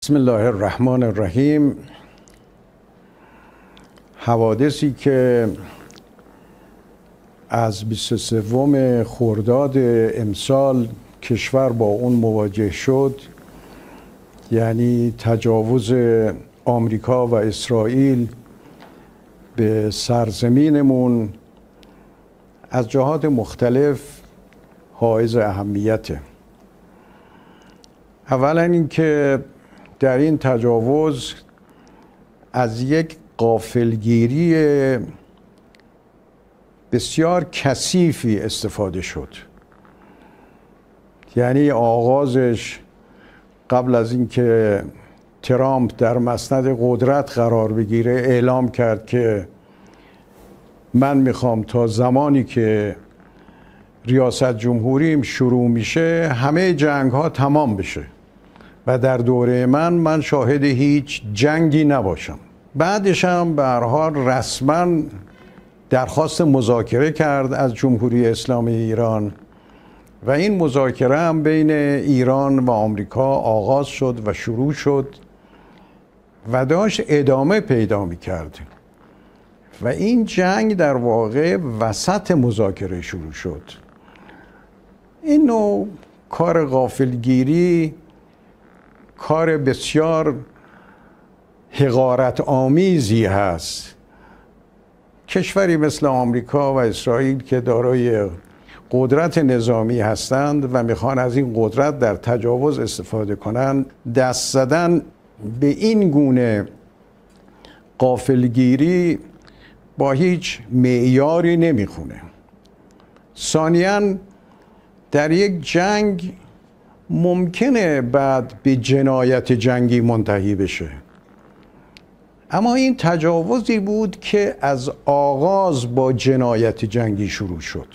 بسم الله الرحمن الرحیم. حوادثی که از 23 خرداد امسال کشور با اون مواجه شد، یعنی تجاوز آمریکا و اسرائیل به سرزمینمون، از جهات مختلف حائز اهمیته. اولا اینکه در این تجاوز از یک غافلگیری بسیار کثیفی استفاده شد. یعنی آغازش قبل از اینکه ترامپ در مسند قدرت قرار بگیره اعلام کرد که من میخوام تا زمانی که ریاست جمهوریم شروع میشه همه جنگ ها تمام بشه و در دوره من شاهد هیچ جنگی نباشم. بعدش هم به هر حال رسما درخواست مذاکره کرد از جمهوری اسلامی ایران و این مذاکره هم بین ایران و آمریکا آغاز شد و شروع شد و داشت ادامه پیدا می‌کرد و این جنگ در واقع وسط مذاکره شروع شد. این نوع کار غافلگیری کار بسیار حقارت آمیزی هست. کشوری مثل آمریکا و اسرائیل که دارای قدرت نظامی هستند و میخوان از این قدرت در تجاوز استفاده کنند، دست زدن به این گونه غافلگیری با هیچ معیاری نمیخونه. ثانیاً در یک جنگ ممکنه بعد به جنایت جنگی منتهی بشه، اما این تجاوزی بود که از آغاز با جنایت جنگی شروع شد،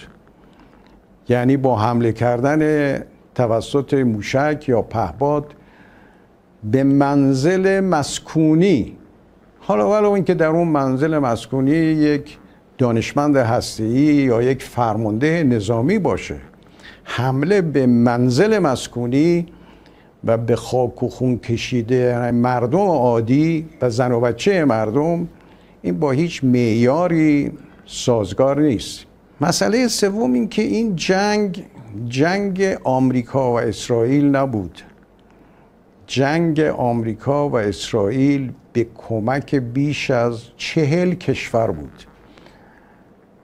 یعنی با حمله کردن توسط موشک یا پهپاد به منزل مسکونی. حالا ولو اینکه در اون منزل مسکونی یک دانشمند هسته‌ای یا یک فرمانده نظامی باشه، حمله به منزل مسکونی و به خاک و خون کشیده مردم عادی و زن و بچه مردم، این با هیچ معیاری سازگار نیست. مسئله سوم این که این جنگ آمریکا و اسرائیل نبود. جنگ آمریکا و اسرائیل به کمک بیش از 40 کشور بود.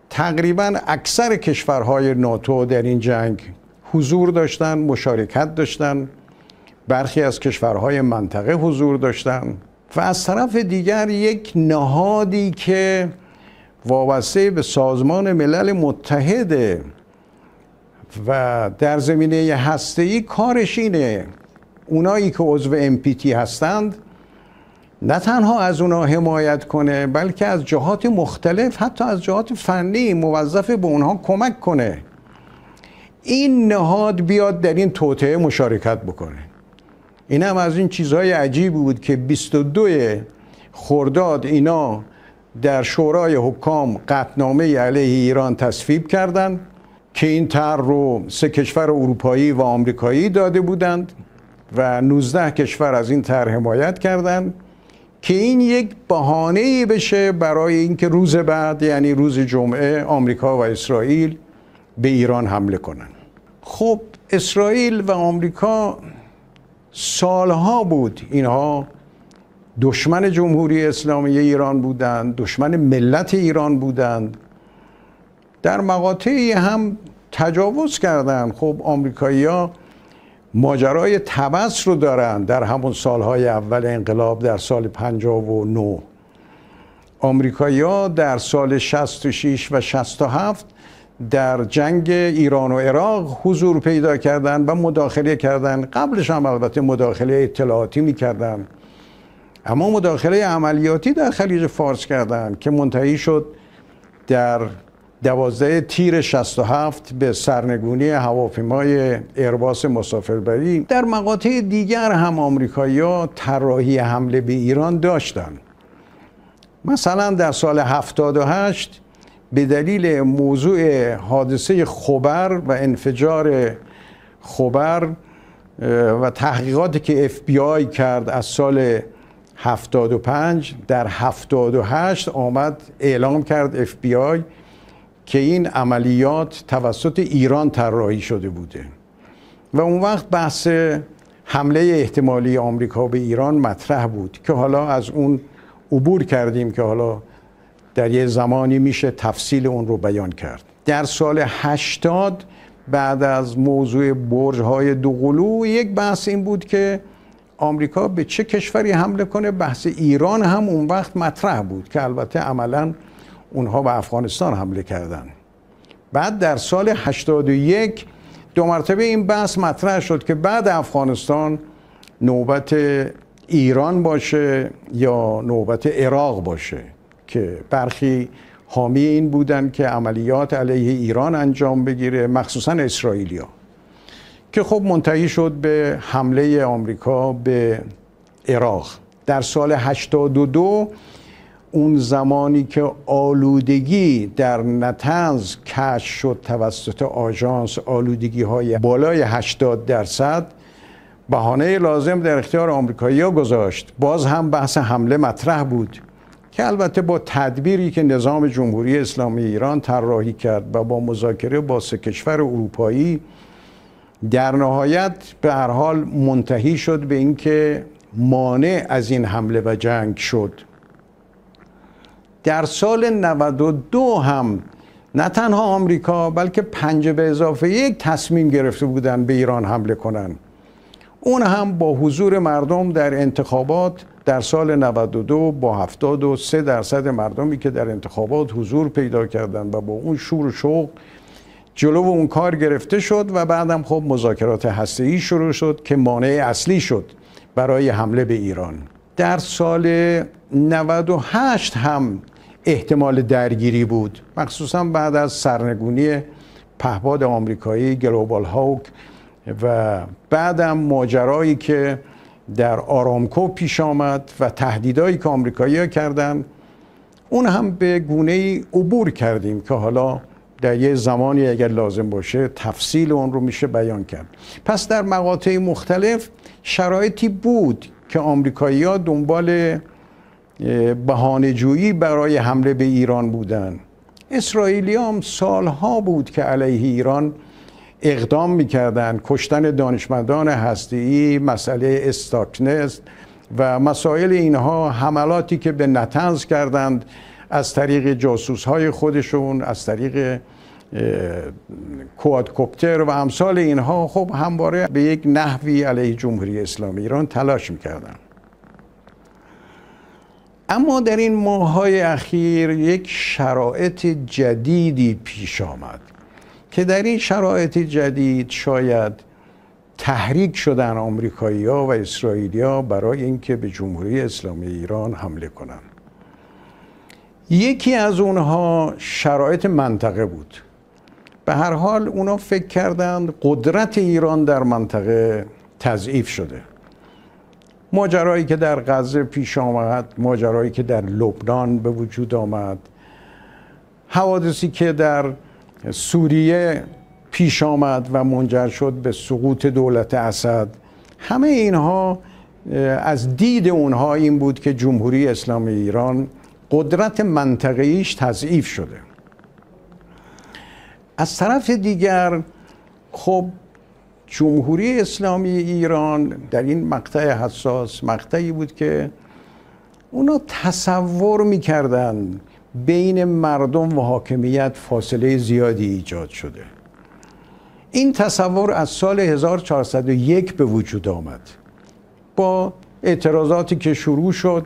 تقریباً اکثر کشورهای ناتو در این جنگ حضور داشتن، مشارکت داشتن. برخی از کشورهای منطقه حضور داشتن و از طرف دیگر یک نهادی که وابسته به سازمان ملل متحد و در زمینه هسته‌ای کارش اینه اونایی که عضو NPT هستند نه تنها از اونا حمایت کنه، بلکه از جهات مختلف، حتی از جهات فنی، موظف به اونها کمک کنه. این نهاد بیاد در این توطئه مشارکت بکنه. این هم از این چیزهای عجیب بود که 22 خرداد اینا در شورای حکام قطعنامه علیه ایران تصویب کردند که این طرح رو 3 کشور اروپایی و آمریکایی داده بودند و 19 کشور از این طرح حمایت کردند که این یک بهانه‌ای بشه برای اینکه روز بعد، یعنی روز جمعه، آمریکا و اسرائیل به ایران حمله کنند. خب اسرائیل و آمریکا سالها بود اینها دشمن جمهوری اسلامی ایران بودند، دشمن ملت ایران بودند، در مقاطعی هم تجاوز کردند. خب آمریکایی‌ها ماجرای طبس رو دارن. در همون سالهای اول انقلاب در سال 59 آمریکایی‌ها در سال 66 و 67 در جنگ ایران و عراق حضور پیدا کردن و مداخله کردن. قبلش هم البته مداخله اطلاعاتی می‌کردن، اما مداخله عملیاتی در خلیج فارس کردن که منتهی شد در 12 تیر 67 به سرنگونی هواپیمای ایرباس مسافربری. در مقاطع دیگر هم آمریکایی‌ها طراحی حمله به ایران داشتند. مثلا در سال 78 به دلیل موضوع حادثه خبر و انفجار خبر و تحقیقاتی که FBI کرد از سال 75 در 78 آمد اعلام کرد FBI که این عملیات توسط ایران طراحی شده بوده و اون وقت بحث حمله احتمالی آمریکا به ایران مطرح بود که حالا از اون عبور کردیم که حالا در یه زمانی میشه تفصیل اون رو بیان کرد. در سال 80 بعد از موضوع برج‌های دوقلو یک بحث این بود که آمریکا به چه کشوری حمله کنه. بحث ایران هم اون وقت مطرح بود که البته عملاً اونها به افغانستان حمله کردن. بعد در سال 81 دو مرتبه این بحث مطرح شد که بعد افغانستان نوبت ایران باشه یا نوبت عراق باشه که برخی حامی این بودن که عملیات علیه ایران انجام بگیره، مخصوصا اسرائیلیا، که خب منتهی شد به حمله آمریکا به عراق. در سال 82 اون زمانی که آلودگی در نطنز کشف شد توسط آژانس، آلودگی های بالای 80%، بهانه لازم در اختیار آمریکایی‌ها گذاشت. باز هم بحث حمله مطرح بود که البته با تدبیری که نظام جمهوری اسلامی ایران طراحی کرد و با مذاکره با 3 کشور اروپایی در نهایت به هر حال منتهی شد به اینکه مانع از این حمله و جنگ شد. در سال 92 هم نه تنها آمریکا بلکه 5+1 تصمیم گرفته بودن به ایران حمله کنن. اون هم با حضور مردم در انتخابات در سال 92 با 73% مردمی که در انتخابات حضور پیدا کردند و با اون شور و شوق جلو اون کار گرفته شد و بعدم خب مذاکرات هسته‌ای شروع شد که مانع اصلی شد برای حمله به ایران. در سال 98 هم احتمال درگیری بود، مخصوصا بعد از سرنگونی پهپاد آمریکایی گلوبال هاوک و بعدم ماجرایی که در آرامکو پیش آمد و تهدیدایی که آمریکایی‌ها کردند. اون هم به گونه‌ای عبور کردیم که حالا در یه زمانی اگر لازم باشه تفصیل اون رو میشه بیان کرد. پس در مقاطع مختلف شرایطی بود که آمریکایی‌ها دنبال بهانه‌جویی برای حمله به ایران بودن. اسرائیلی‌ها هم سالها بود که علیه ایران اقدام می‌کردند، کشتن دانشمندان هسته‌ای، مسئله استاکنس و مسائل اینها، حملاتی که به نطنز کردند از طریق جاسوس‌های خودشون، از طریق کوادکوپتر و امثال اینها، خب همواره به یک نحوی علیه جمهوری اسلامی ایران تلاش می‌کردند. اما در این ماه‌های اخیر یک شرایط جدیدی پیش آمد که در این شرایط جدید شاید تحریک شدن آمریکایی‌ها و اسرائیلی‌ها برای اینکه به جمهوری اسلامی ایران حمله کنند. یکی از اونها شرایط منطقه بود. به هر حال اونا فکر کردند قدرت ایران در منطقه تضعیف شده. ماجرایی که در غزه پیش آمد، ماجرایی که در لبنان به وجود آمد، حوادثی که در سوریه پیش آمد و منجر شد به سقوط دولت اسد، همه اینها از دید اونها این بود که جمهوری اسلامی ایران قدرت منطقه‌ایش تضعیف شده. از طرف دیگر خب جمهوری اسلامی ایران در این مقطع حساس مقطعی بود که اونا تصور می‌کردند بین مردم و حاکمیت فاصله زیادی ایجاد شده. این تصور از سال 1401 به وجود آمد با اعتراضاتی که شروع شد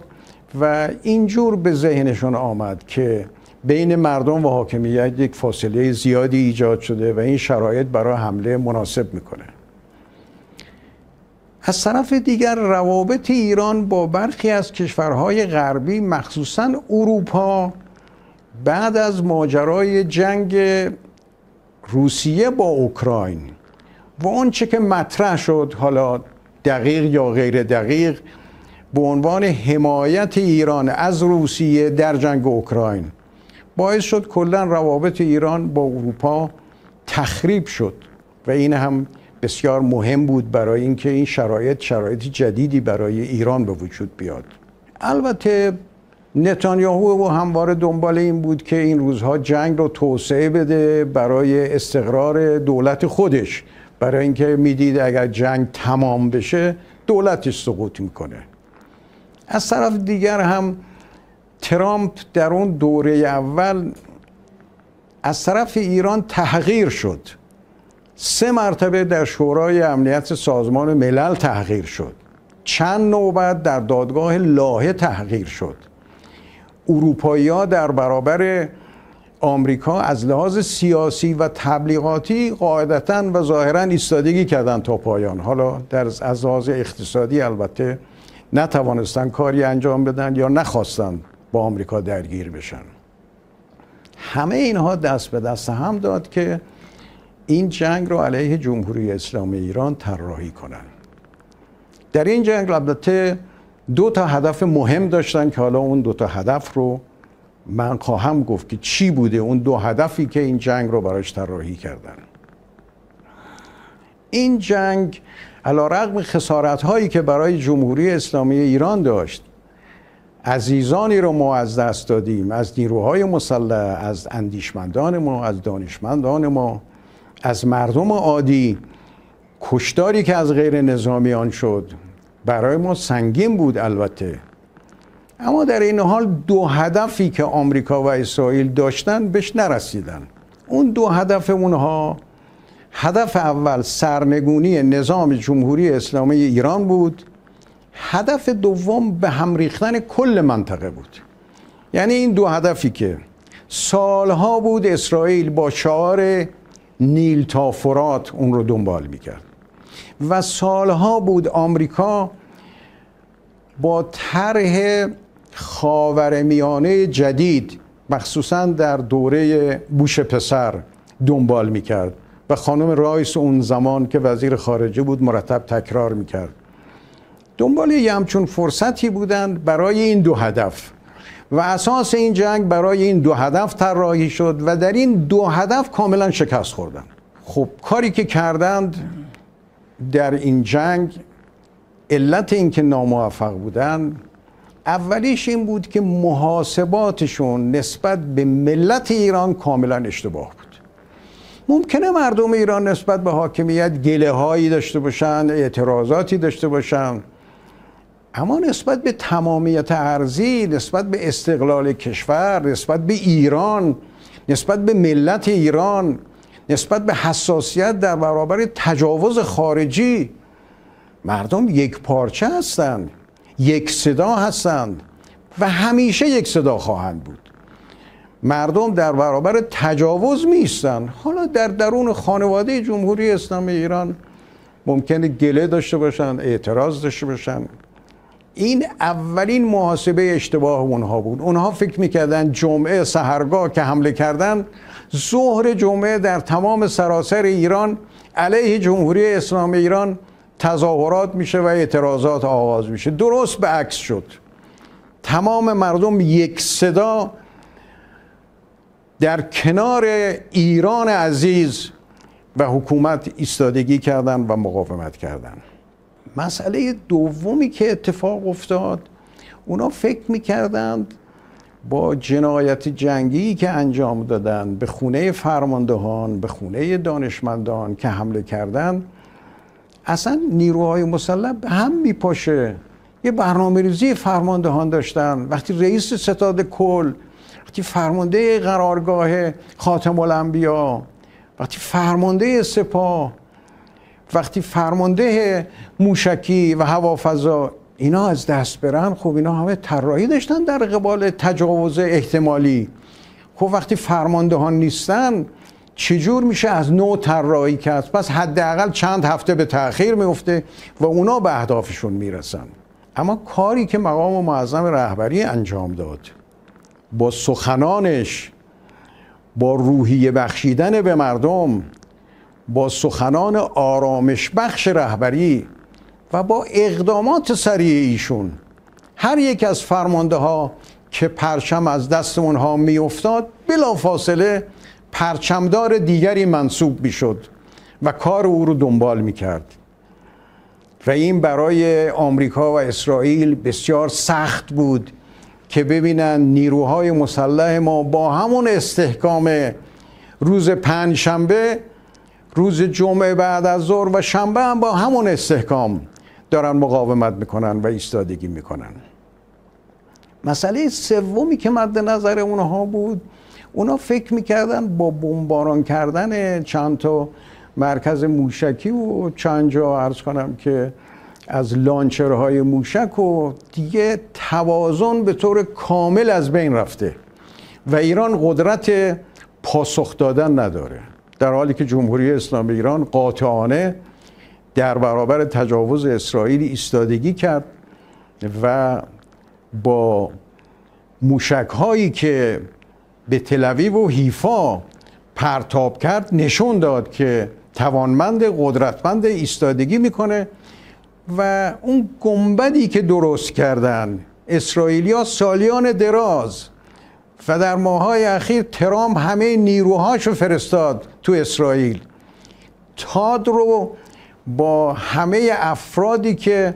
و اینجور به ذهنشون آمد که بین مردم و حاکمیت یک فاصله زیادی ایجاد شده و این شرایط برای حمله مناسب میکنه. از طرف دیگر روابط ایران با برخی از کشورهای غربی مخصوصاً اروپا بعد از ماجرای جنگ روسیه با اوکراین و آنچه که مطرح شد، حالا دقیق یا غیر دقیق، به عنوان حمایت ایران از روسیه در جنگ اوکراین، باعث شد کلاً روابط ایران با اروپا تخریب شد و این هم بسیار مهم بود برای اینکه این شرایط جدیدی برای ایران به وجود بیاد. البته نتانیاهو همواره دنبال این بود که این روزها جنگ رو توسعه بده برای استقرار دولت خودش، برای اینکه میدید اگر جنگ تمام بشه دولتش سقوط میکنه. از طرف دیگر هم ترامپ در اون دوره اول از طرف ایران تحقیر شد. 3 مرتبه در شورای امنیت سازمان ملل تحقیر شد. چند نوبت در دادگاه لاهه تحقیر شد. اروپایی‌ها در برابر آمریکا از لحاظ سیاسی و تبلیغاتی قاعدتاً و ظاهراً ایستادگی کردن تا پایان. حالا از لحاظ اقتصادی البته نتوانستن کاری انجام بدن یا نخواستن با آمریکا درگیر بشن. همه اینها دست به دست هم داد که این جنگ رو علیه جمهوری اسلامی ایران طراحی کنن. در این جنگ البته 2 هدف مهم داشتن که حالا اون 2 هدف رو من خواهم گفت که چی بوده اون 2 هدفی که این جنگ رو براش طراحی کردن. این جنگ علیرغم خسارت‌هایی که برای جمهوری اسلامی ایران داشت، عزیزانی رو ما از دست دادیم، از نیروهای مسلح، از اندیشمندان ما، از دانشمندان ما، از مردم عادی، کشتاری که از غیر نظامیان شد، برای ما سنگین بود البته. اما در این حال 2 هدفی که آمریکا و اسرائیل داشتن بهش نرسیدن. اون 2 هدف اونها، هدف اول سرنگونی نظام جمهوری اسلامی ایران بود، هدف دوم به هم ریختن کل منطقه بود. یعنی این 2 هدفی که سالها بود اسرائیل با شعار نیل تا فرات اون رو دنبال میکرد و سالها بود آمریکا با طرح خاورمیانه جدید مخصوصا در دوره بوش پسر دنبال میکرد و خانم رایس اون زمان که وزیر خارجه بود مرتب تکرار میکرد. دنبال یه همچون فرصتی بودن برای این 2 هدف و اساس این جنگ برای این 2 هدف طراحی شد و در این 2 هدف کاملا شکست خوردن. خب کاری که کردند در این جنگ، علت این که ناموفق بودن اولیش این بود که محاسباتشون نسبت به ملت ایران کاملا اشتباه بود. ممکنه مردم ایران نسبت به حاکمیت گله هایی داشته باشن، اعتراضاتی داشته باشن، اما نسبت به تمامیت ارضی، نسبت به استقلال کشور، نسبت به ایران، نسبت به ملت ایران، نسبت به حساسیت در برابر تجاوز خارجی، مردم یک پارچه هستند، یک صدا هستند و همیشه یک صدا خواهند بود. مردم در برابر تجاوز میستن. حالا در درون خانواده جمهوری اسلامی ایران ممکنه گله داشته باشن، اعتراض داشته باشن. این اولین محاسبه اشتباه اونها بود. اونها فکر میکردن جمعه سحرگاه که حمله کردن، ظهر جمعه در تمام سراسر ایران علیه جمهوری اسلامی ایران تظاهرات میشه و اعتراضات آغاز میشه. درست به عکس شد. تمام مردم یک صدا در کنار ایران عزیز و حکومت ایستادگی کردن و مقاومت کردن. مسئله دومی که اتفاق افتاد، اونا فکر میکردند با جنایت جنگی که انجام دادن به خونه فرماندهان، به خونه دانشمندان که حمله کردن، اصلا نیروهای مسلح به هم میپاشه. یه برنامه‌ریزی فرماندهان داشتن. وقتی رئیس ستاد کل، وقتی فرمانده قرارگاه خاتم الانبیا، وقتی فرمانده سپاه، وقتی فرمانده موشکی و هوافضا اینا از دست برن، خب اینا همه طراحی داشتن در قبال تجاوز احتمالی. خب وقتی فرماندهان نیستن چجور میشه از نو طراحی کرد؟ پس حداقل چند هفته به تأخیر میفته و اونا به اهدافشون میرسن. اما کاری که مقام معظم رهبری انجام داد، با سخنانش، با روحیه بخشیدن به مردم، با سخنان آرامش بخش رهبری و با اقدامات سریع ایشون، هر یک از فرمانده ها که پرچم از دست اونها می افتاد بلافاصله پرچمدار دیگری منصوب می شد و کار او رو دنبال میکرد و این برای آمریکا و اسرائیل بسیار سخت بود که ببینن نیروهای مسلح ما با همون استحکام روز پنجشنبه، روز جمعه بعد از ظهر و شنبه هم با همون استحکام دارن مقاومت میکنن و ایستادگی میکنن. مسئله سومی که مد نظر اونها بود، اونا فکر میکردن با بمباران کردن چند تا مرکز موشکی و چند جا عرض کنم که از لانچرهای موشک و دیگه توازن به طور کامل از بین رفته و ایران قدرت پاسخ دادن نداره، در حالی که جمهوری اسلامی ایران قاطعانه در برابر تجاوز اسرائیل ایستادگی کرد و با موشک هایی که به تل‌آویو و حیفا پرتاب کرد نشون داد که توانمند، قدرتمند، ایستادگی میکنه. و اون گنبدی که درست کردن اسرائیلیا سالیان دراز و در ماه‌های اخیر ترامپ همه نیروهاشو فرستاد تو اسرائیل، تاد رو با همه افرادی که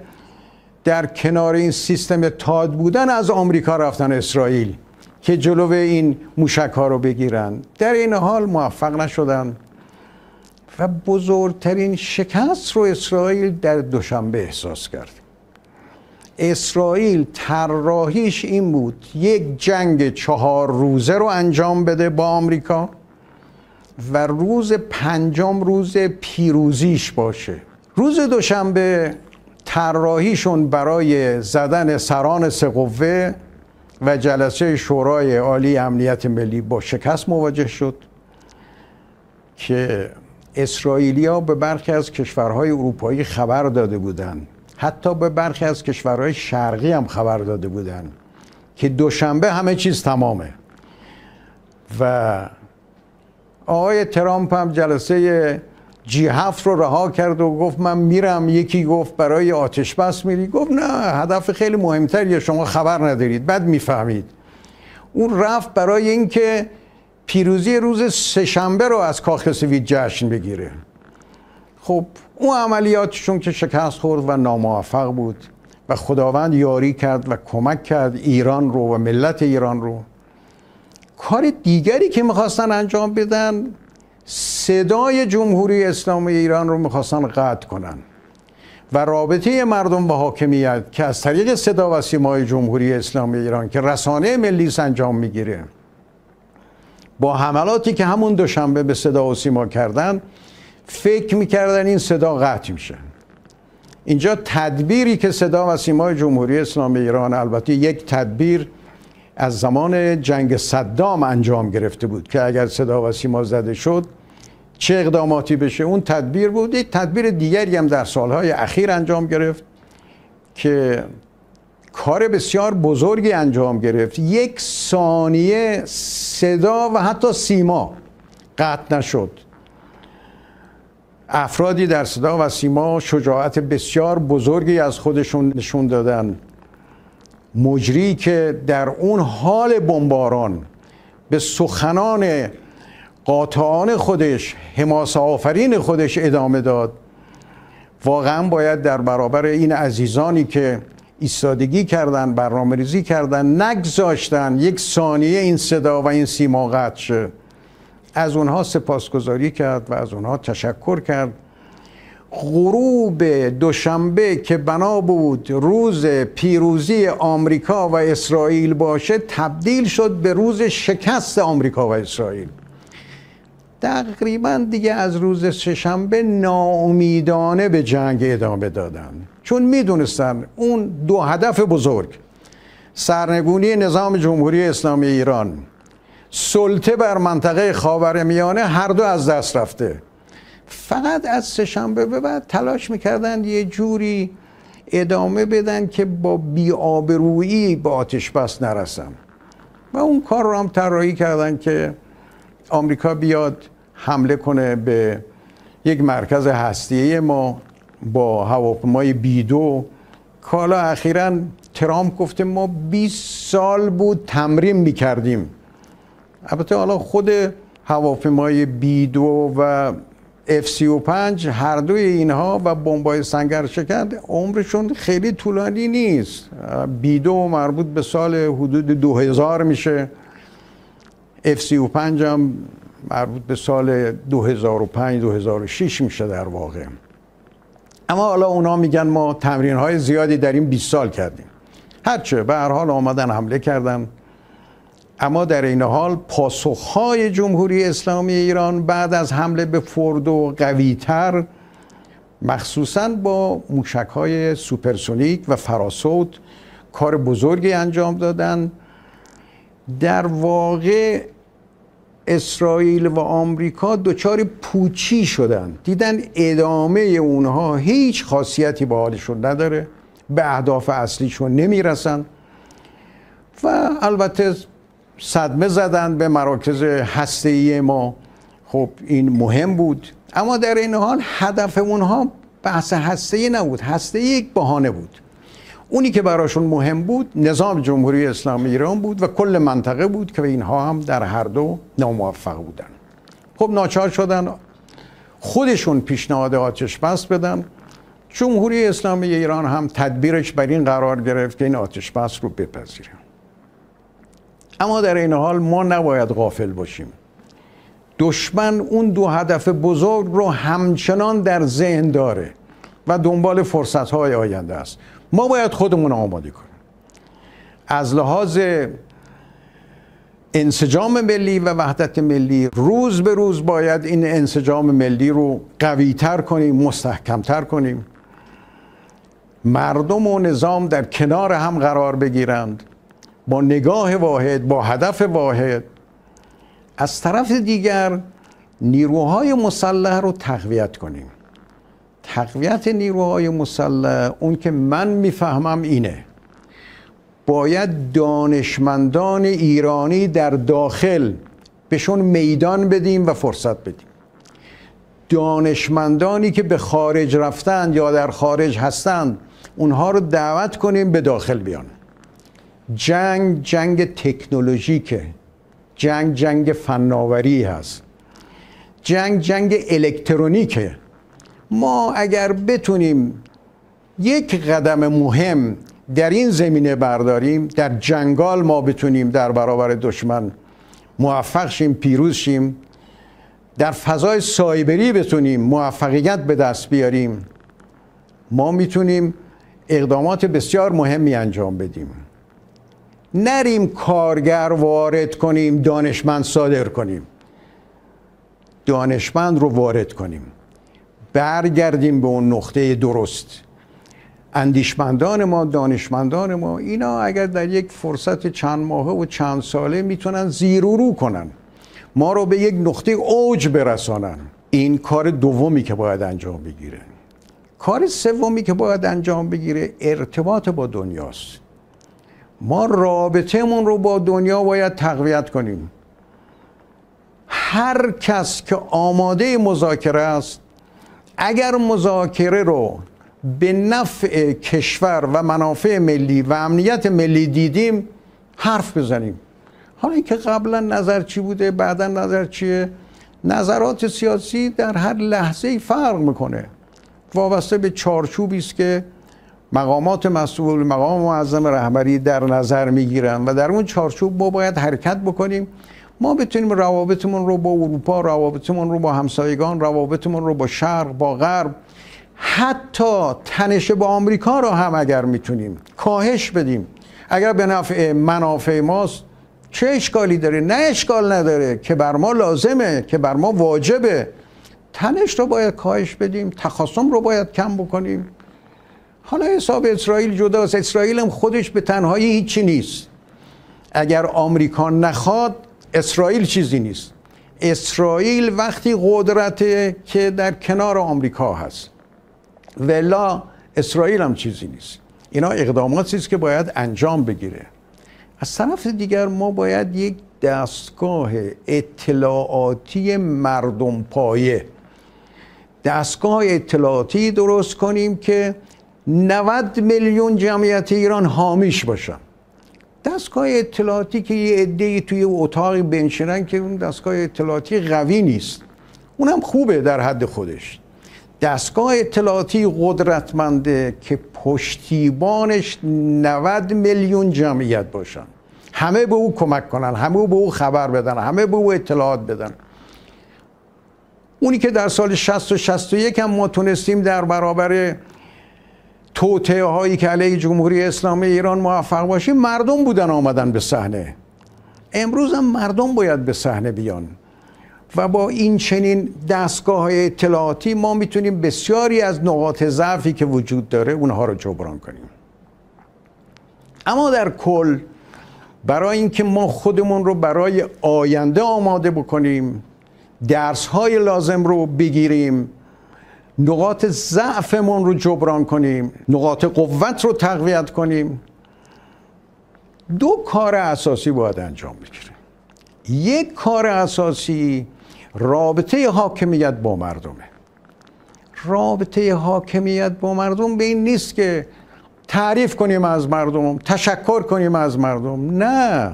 در کنار این سیستم تاد بودن از آمریکا رفتن اسرائیل که جلو این موشک ها رو بگیرن. در این حال موفق نشدن و بزرگترین شکست رو اسرائیل در دوشنبه احساس کرد. اسرائیل طراحیش این بود یک جنگ 4 روزه رو انجام بده با آمریکا و روز پنجم روز پیروزیش باشه. روز دوشنبه طراحیشون برای زدن سران سه قوه و جلسه شورای عالی امنیت ملی با شکست مواجه شد که اسرائیلیا به برخی از کشورهای اروپایی خبر داده بودند، حتی به برخی از کشورهای شرقی هم خبر داده بودند که دوشنبه همه چیز تمامه. و آقای ترامپ هم جلسه G7 رو رها کرد و گفت من میرم. یکی گفت برای آتش بس میری، گفت نه، هدف خیلی مهمتریه، شما خبر ندارید، بعد میفهمید. اون رفت برای اینکه پیروزی روز سه‌شنبه رو از کاخ سفید جشن بگیره. خب اون عملیاتشون که شکست خورد و ناموفق بود و خداوند یاری کرد و کمک کرد ایران رو و ملت ایران رو. کار دیگری که میخواستن انجام بدن، صدای جمهوری اسلامی ایران رو میخواستن قطع کنن و رابطه مردم با حاکمیت که از طریق صدا و سیمای جمهوری اسلامی ایران که رسانه ملی انجام میگیره، با حملاتی که همون دوشنبه به صدا و سیما کردن، فکر میکردن این صدا قطع میشه. اینجا تدبیری که صدا و سیمای جمهوری اسلامی ایران، البته یک تدبیر از زمان جنگ صدام انجام گرفته بود که اگر صدا و سیما زده شد چه اقداماتی بشه، اون تدبیر بود. یک تدبیر دیگری هم در سالهای اخیر انجام گرفت که کار بسیار بزرگی انجام گرفت. 1 ثانیه صدا و حتی سیما قطع نشد. افرادی در صدا و سیما شجاعت بسیار بزرگی از خودشون نشون دادن. مجری که در اون حال بمباران به سخنان قاطعان خودش، حماسه آفرین خودش ادامه داد، واقعا باید در برابر این عزیزانی که ایستادگی کردن، برنامه‌ریزی کردن، نگذاشتن 1 ثانیه این صدا و این سیما قطع شه، از اونها سپاسگزاری کرد و از اونها تشکر کرد. غروب دوشنبه که بنا بود روز پیروزی آمریکا و اسرائیل باشه، تبدیل شد به روز شکست آمریکا و اسرائیل. تقریبا دیگه از روز سه‌شنبه ناامیدانه به جنگ ادامه دادن، چون میدونستن اون 2 هدف بزرگ، سرنگونی نظام جمهوری اسلامی ایران، سلطه بر منطقه خاورمیانه، هر دو از دست رفته. فقط از سه‌شنبه به بعد تلاش میکردن یه جوری ادامه بدن که با بی‌آبرویی به آتش بس نرسن و اون کار رو هم طراحی کردن که آمریکا بیاد حمله کنه به یک مرکز هسته‌ای ما با هواپیمای B-2. حالا اخیراً ترامپ گفته ما 20 سال بود تمرین میکردیم. البته حالا خود هواپیمای B-2 و F-35 هر دوی اینها و بمب‌های سنگرشکن عمرشون خیلی طولانی نیست. B-2 مربوط به سال حدود 2000 میشه، F-35 هم مربوط به سال 2005-2006 میشه در واقع. اما حالا اونا میگن ما تمرین‌های زیادی در این 20 سال کردیم. هرچه به هر حال آمدن حمله کردن، اما در این حال پاسخهای جمهوری اسلامی ایران بعد از حمله به فوردو قوی‌تر، مخصوصاً با موشک‌های سوپرسونیک و فراسوت کار بزرگی انجام دادن. در واقع اسرائیل و آمریکا دچار پوچی شدن، دیدن ادامه اونها هیچ خاصیتی به حالشون نداره، به اهداف اصلیشون نمیرسن و البته صدمه زدن به مراکز هسته‌ای ما. خب این مهم بود، اما در این حال هدف اونها بحث هسته‌ای نبود، هسته‌ای یک بهانه بود. اونی که براشون مهم بود نظام جمهوری اسلامی ایران بود و کل منطقه بود که اینها هم در هر دو ناموفق بودن. خب ناچار شدن خودشون پیشنهاد آتش بس بدن. جمهوری اسلامی ایران هم تدبیرش بر این قرار گرفت که این آتش بس رو بپذیره. اما در این حال ما نباید غافل باشیم. دشمن اون دو هدف بزرگ رو همچنان در ذهن داره و دنبال فرصت‌های آینده است. ما باید خودمون آماده کنیم. از لحاظ انسجام ملی و وحدت ملی روز به روز باید این انسجام ملی رو قوی‌تر کنیم، مستحکم‌تر کنیم. مردم و نظام در کنار هم قرار بگیرند، با نگاه واحد، با هدف واحد. از طرف دیگر نیروهای مسلح رو تقویت کنیم. تقویت نیروهای مسلح، اون که من میفهمم اینه، باید دانشمندان ایرانی در داخل بهشون میدان بدیم و فرصت بدیم. دانشمندانی که به خارج رفتند یا در خارج هستند اونها رو دعوت کنیم به داخل بیان. جنگ تکنولوژیکه، جنگ فناوری هست، جنگ الکترونیکه. ما اگر بتونیم یک قدم مهم در این زمینه برداریم، در جنگال ما بتونیم در برابر دشمن موفق شیم، پیروز شیم، در فضای سایبری بتونیم موفقیت به دست بیاریم، ما میتونیم اقدامات بسیار مهمی انجام بدیم. نریم کارگر وارد کنیم، دانشمند صادر کنیم. دانشمند رو وارد کنیم، برگردیم به اون نقطه درست. اندیشمندان ما، دانشمندان ما، اینا اگر در یک فرصت چند ماهه و چند ساله میتونن زیر و رو کنن، ما رو به یک نقطه اوج برسانن. این کار دومی که باید انجام بگیره. کار سومی که باید انجام بگیره ارتباط با دنیاست. ما رابطه‌مون رو با دنیا باید تقویت کنیم. هر کس که آماده مذاکره است، اگر مذاکره رو به نفع کشور و منافع ملی و امنیت ملی دیدیم، حرف بزنیم. حالا اینکه قبلا نظر چی بوده، بعدا نظر چیه، نظرات سیاسی در هر لحظه فرق میکنه، وابسته به چارچوبی است که مقامات مسئول، مقام معظم رهبری در نظر میگیرن و در اون چارچوب ما باید حرکت بکنیم. ما بتونیم روابطمون رو با اروپا، روابطمون رو با همسایگان، روابطمون رو با شرق، با غرب، حتی تنش با آمریکا رو هم اگر میتونیم کاهش بدیم. اگر به نفع منافع ماست چه اشکالی داره؟ نه اشکال نداره، که بر ما لازمه، که بر ما واجبه. تنش رو باید کاهش بدیم، تخاصم رو باید کم بکنیم. حالا حساب اسرائیل جداست، اسرائیل هم خودش به تنهایی هیچی نیست. اگر آمریکا نخواد اسرائیل چیزی نیست. اسرائیل وقتی قدرته که در کنار آمریکا هست، ولا اسرائیل هم چیزی نیست. اینا اقداماتی است که باید انجام بگیره. از طرف دیگر ما باید یک دستگاه اطلاعاتی مردم پایه، دستگاه اطلاعاتی درست کنیم که 90 میلیون جمعیت ایران حامیش باشن. دستگاه اطلاعاتی که یه عده‌ای توی اتاقی بنشینن که اون دستگاه اطلاعاتی قوی نیست. اونم خوبه در حد خودش. دستگاه اطلاعاتی قدرتمنده که پشتیبانش 90 میلیون جمعیت باشن، همه به او کمک کنن، همه به او خبر بدن، همه به او اطلاعات بدن. اونی که در سال 60 و 61 هم ما تونستیم در برابر توطئه هایی که علیه جمهوری اسلامی ایران موفق باشیم، مردم بودن آمدن به صحنه. امروز هم مردم باید به صحنه بیان و با این چنین دستگاه اطلاعاتی ما میتونیم بسیاری از نقاط ضعفی که وجود داره اونها رو جبران کنیم. اما در کل برای اینکه ما خودمون رو برای آینده آماده بکنیم، درس‌های لازم رو بگیریم، نقاط ضعفمون رو جبران کنیم، نقاط قوت رو تقویت کنیم، دو کار اساسی باید انجام بگیره. یک کار اساسی رابطه حاکمیت با مردمه. رابطه حاکمیت با مردم به این نیست که تعریف کنیم از مردم، تشکر کنیم از مردم. نه،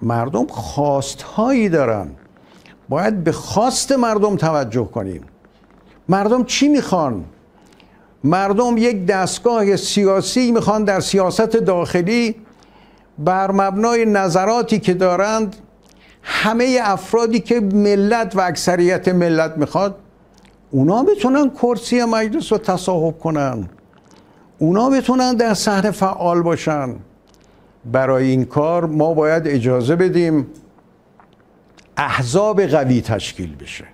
مردم خواستهایی دارن، باید به خواست مردم توجه کنیم. مردم چی میخوان؟ مردم یک دستگاه سیاسی میخوان در سیاست داخلی بر مبنای نظراتی که دارند همه افرادی که ملت و اکثریت ملت میخواد اونا بتونن کرسی مجلس رو تصاحب کنن، اونا بتونن در صحنه فعال باشن. برای این کار ما باید اجازه بدیم احزاب قوی تشکیل بشه،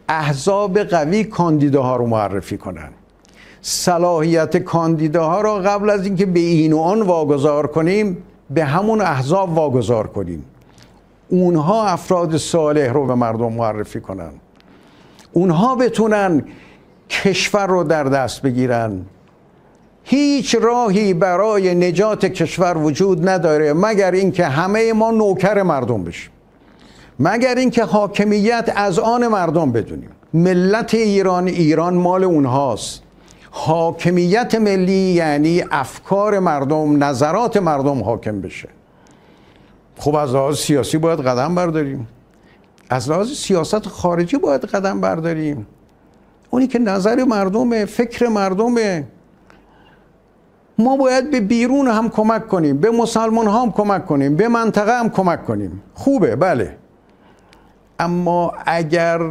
احزاب قوی کاندیداها رو معرفی کنن، صلاحیت کاندیداها رو قبل از اینکه به این و آن واگذار کنیم به همون احزاب واگذار کنیم. اونها افراد صالح رو به مردم معرفی کنن، اونها بتونن کشور رو در دست بگیرن. هیچ راهی برای نجات کشور وجود نداره مگر اینکه همه ما نوکر مردم بشیم، مگر اینکه حاکمیت از آن مردم بدونیم. ملت ایران مال اونهاست. حاکمیت ملی یعنی افکار مردم، نظرات مردم حاکم بشه. خب از لحاظ سیاسی باید قدم برداریم، از لحاظ سیاست خارجی باید قدم برداریم. اونی که نظر مردمه، فکر مردمه. ما باید به بیرون هم کمک کنیم، به مسلمان هم کمک کنیم، به منطقه هم کمک کنیم. خوبه، بله. اما اگر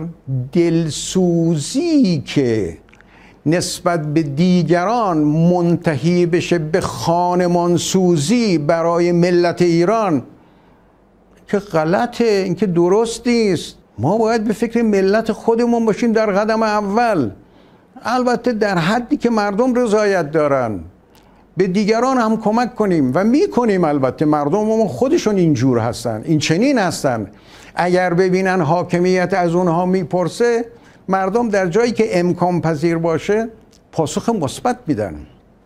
دلسوزی که نسبت به دیگران منتهی بشه به خانمانسوزی برای ملت ایران، که غلطه، این که درست نیست. ما باید به فکر ملت خودمون باشیم در قدم اول، البته در حدی که مردم رضایت دارن. به دیگران هم کمک کنیم و میکنیم. البته مردم خودشون اینجور هستن، این چنین هستن. اگر ببینن حاکمیت از اونها میپرسه، مردم در جایی که امکان پذیر باشه پاسخ مثبت میدن.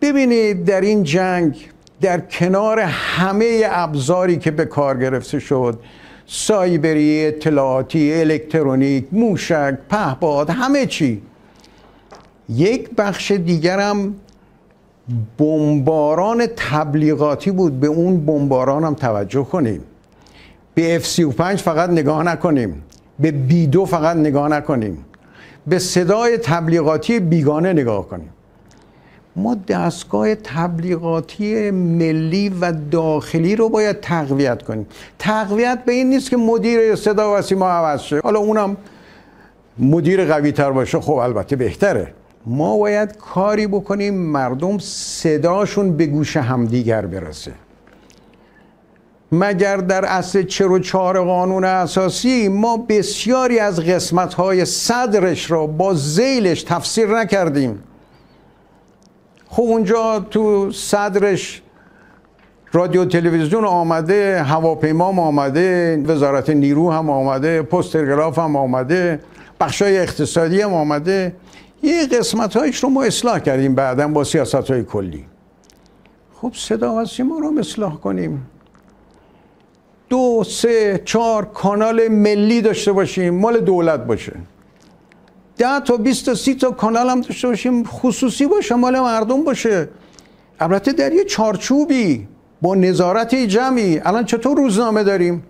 ببینید در این جنگ در کنار همه ابزاری که به کار گرفته شد، سایبری، اطلاعاتی، الکترونیک، موشک، پهپاد، همه چی، یک بخش دیگرم بمباران تبلیغاتی بود. به اون بمباران هم توجه کنیم. به F-35 فقط نگاه نکنیم، به B-2 فقط نگاه نکنیم، به صدای تبلیغاتی بیگانه نگاه کنیم. ما دستگاه تبلیغاتی ملی و داخلی رو باید تقویت کنیم. تقویت به این نیست که مدیر صدا و سیما عوض شه، حالا اونم مدیر قوی تر باشه، خب البته بهتره. ما باید کاری بکنیم مردم صداشون به گوش همدیگر برسه. مگر در اصل 44 قانون اساسی ما بسیاری از قسمت‌های صدرش را با ذیلش تفسیر نکردیم. خب اونجا تو صدرش رادیو تلویزیون آمده، هواپیما هم آمده، وزارت نیرو هم آمده، پست تلگراف هم آمده، بخشای اقتصادی هم آمده. یه قسمت‌هایش رو ما اصلاح کردیم بعداً با سیاست‌های کلی. خب صدا و سیما رو اصلاح کنیم. 2، 3، 4 کانال ملی داشته باشیم، مال دولت باشه. 10 تا 20 تا 30 تا کانال هم داشته باشیم، خصوصی باشه، مال مردم باشه. البته در یه چارچوبی با نظارت جمعی. الان چطور روزنامه داریم؟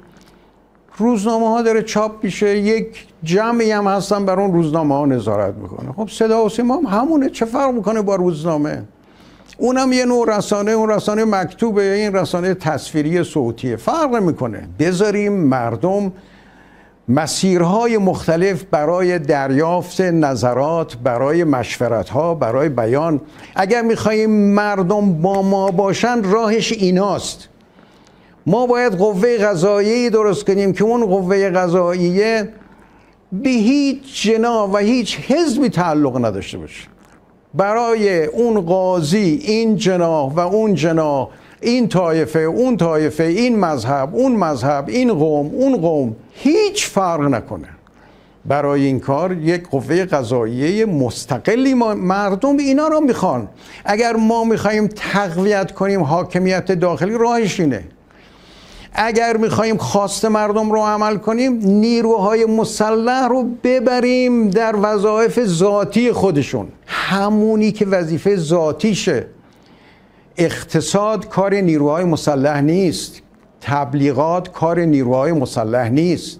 روزنامه ها داره چاپ میشه، یک جمعی هم هستن بر اون روزنامه ها نظارت میکنه. خب صدا و سیما هم همونه، چه فرق میکنه با روزنامه؟ اونم یه نوع رسانه، اون رسانه مکتوبه، این رسانه تصویری صوتیه، فرق میکنه. بذاریم مردم مسیرهای مختلف برای دریافت نظرات، برای مشورت‌ها، برای بیان. اگر می‌خوایم مردم با ما باشن، راهش ایناست. ما باید قوه قضاییه درست کنیم که اون قوه قضاییه به هیچ جناح و هیچ حزبی تعلق نداشته باشه. برای اون قاضی این جناح و اون جناح، این طایفه اون طایفه، این مذهب اون مذهب، این قوم اون قوم، هیچ فرق نکنه. برای این کار یک قوه قضاییه مستقلی مردم اینا رو میخوان. اگر ما میخوایم تقویت کنیم حاکمیت داخلی، راهش اینه. اگر میخوایم خواست مردم رو عمل کنیم، نیروهای مسلح رو ببریم در وظایف ذاتی خودشون، همونی که وظیفه ذاتیشه. اقتصاد کار نیروهای مسلح نیست، تبلیغات کار نیروهای مسلح نیست،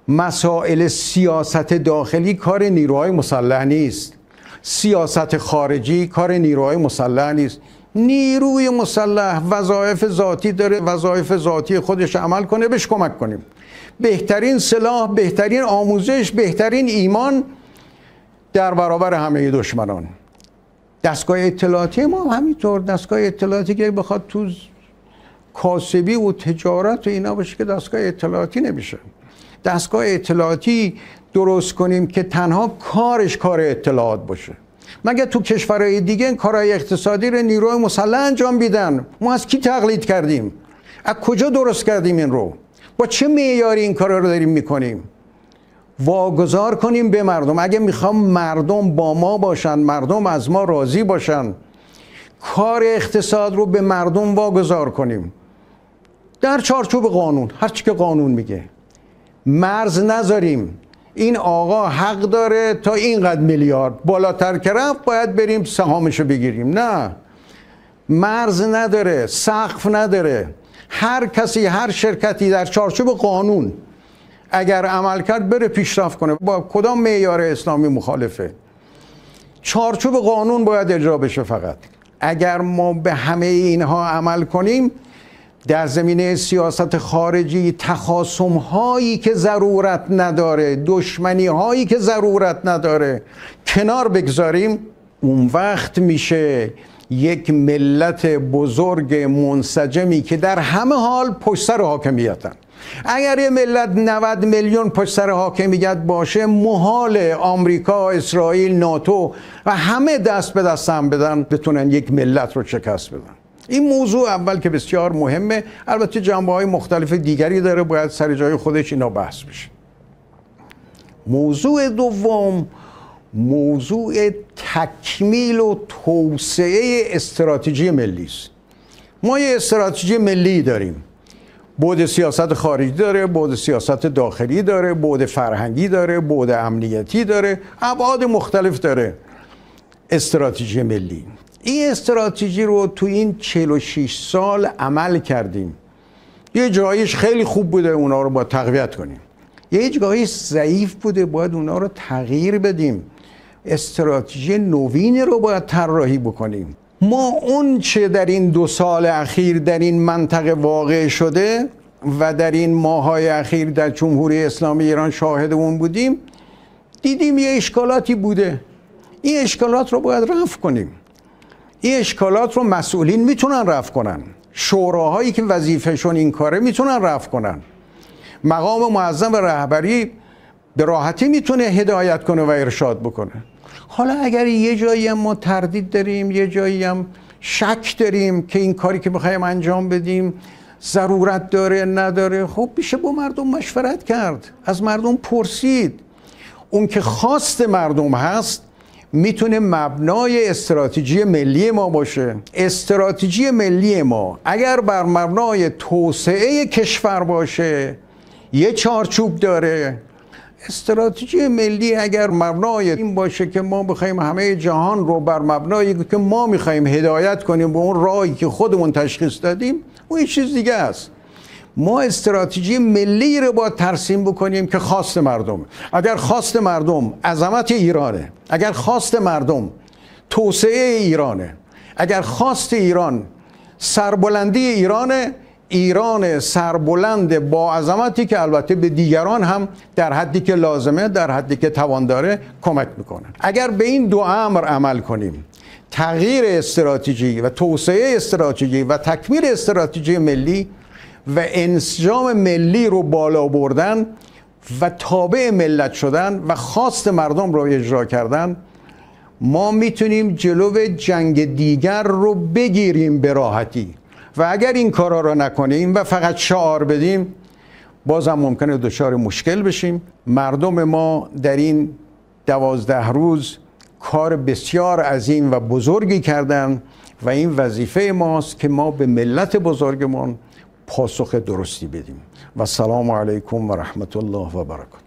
مسائل سیاست داخلی کار نیروهای مسلح نیست، سیاست خارجی کار نیروهای مسلح نیست. نیروی مسلح وظایف ذاتی داره، وظایف ذاتی خودش عمل کنه، بهش کمک کنیم. بهترین سلاح، بهترین آموزش، بهترین ایمان در برابر همه دشمنان. دستگاه اطلاعاتی ما هم همینطور. دستگاه اطلاعاتی که بخواد تو کاسبی و تجارت و اینا باشه که دستگاه اطلاعاتی نمیشه. دستگاه اطلاعاتی درست کنیم که تنها کارش کار اطلاعات باشه. مگه تو کشورهای دیگه کارهای اقتصادی رو نیروهای مسلح انجام میدن؟ ما از کی تقلید کردیم؟ از کجا درست کردیم این رو؟ با چه معیاری این کارا رو داریم میکنیم؟ واگذار کنیم به مردم. اگه میخوام مردم با ما باشن، مردم از ما راضی باشن، کار اقتصاد رو به مردم واگذار کنیم در چارچوب قانون، هر چی که قانون میگه. مرز نذاریم. این آقا حق داره تا اینقدر میلیارد، بالاتر که رفت باید بریم سهامشو بگیریم. نه، مرز نداره، سقف نداره. هر کسی، هر شرکتی در چارچوب قانون اگر عمل کرد بره پیشرفت کنه. با کدام معیار اسلامی مخالفه؟ چارچوب قانون باید اجرا بشه. فقط اگر ما به همه اینها عمل کنیم، در زمینه سیاست خارجی تخاصم هایی که ضرورت نداره، دشمنی هایی که ضرورت نداره کنار بگذاریم، اون وقت میشه یک ملت بزرگ منسجمی که در همه حال پشت سر حاکمیتن. اگر یه ملت 90 میلیون پشت سر حاکمیت باشه، محال آمریکا، اسرائیل، ناتو و همه دست به دست هم بدن بتونن یک ملت رو شکست بدن. این موضوع اول که بسیار مهمه. البته جنبه‌های مختلف دیگری داره، باید سر جای خودش اینا بحث بشه. موضوع دوم، موضوع تکمیل و توسعه استراتژی ملی است. ما یه استراتژی ملی داریم. بعد سیاست خارجی داره، بعد سیاست داخلی داره، بعد فرهنگی داره، بعد امنیتی داره، ابعاد مختلف داره استراتژی ملی. این استراتژی رو تو این 46 سال عمل کردیم. یه جایش خیلی خوب بوده، اونا رو باید تقویت کنیم. یه جایش ضعیف بوده، باید اونا رو تغییر بدیم. استراتژی نوین رو باید طراحی بکنیم. ما اون چه در این 2 سال اخیر در این منطقه واقع شده و در این ماه‌های اخیر در جمهوری اسلامی ایران شاهد اون بودیم، دیدیم یه اشکالاتی بوده. این اشکالات رو باید رفع کنیم. این اشکالات رو مسئولین میتونن رفع کنن. شوراهایی که وظیفهشون این کاره میتونن رفع کنن. مقام معظم رهبری به راحتی میتونه هدایت کنه و ارشاد بکنه. حالا اگر یه جایی هم ما تردید داریم، یه جایی هم شک داریم که این کاری که بخوایم انجام بدیم ضرورت داره نداره، خب میشه با مردم مشورت کرد، از مردم پرسید. اون که خواست مردم هست میتونه مبنای استراتژی ملی ما باشه. استراتژی ملی ما اگر بر مبنای توسعه کشور باشه، یه چارچوب داره. استراتژی ملی اگر مبنای این باشه که ما بخوایم همه جهان رو بر مبنایی که ما میخوایم هدایت کنیم به اون راهی که خودمون تشخیص دادیم، اون یه چیز دیگه است. ما استراتژی ملی رو باید ترسیم بکنیم که خواست مردم. اگر خواست مردم عظمت ایرانه، اگر خواست مردم توسعه ایرانه، اگر خواست ایران سربلندی ایرانه، ایران سربلند با عظمتی که البته به دیگران هم در حدی که لازمه، در حدی که توان داره کمک میکنه. اگر به این دو امر عمل کنیم، تغییر استراتژی و توسعه استراتژی و تکمیل استراتژی ملی و انسجام ملی رو بالا بردن و تابع ملت شدن و خواست مردم رو اجرا کردن، ما میتونیم جلو جنگ دیگر رو بگیریم به راحتی. و اگر این کارا رو نکنیم و فقط شعار بدیم، بازم ممکنه دچار مشکل بشیم. مردم ما در این 12 روز کار بسیار عظیم و بزرگی کردن و این وظیفه ماست که ما به ملت بزرگمان پاسخ درستی بدیم. و السلام علیکم و رحمت الله و برکاته.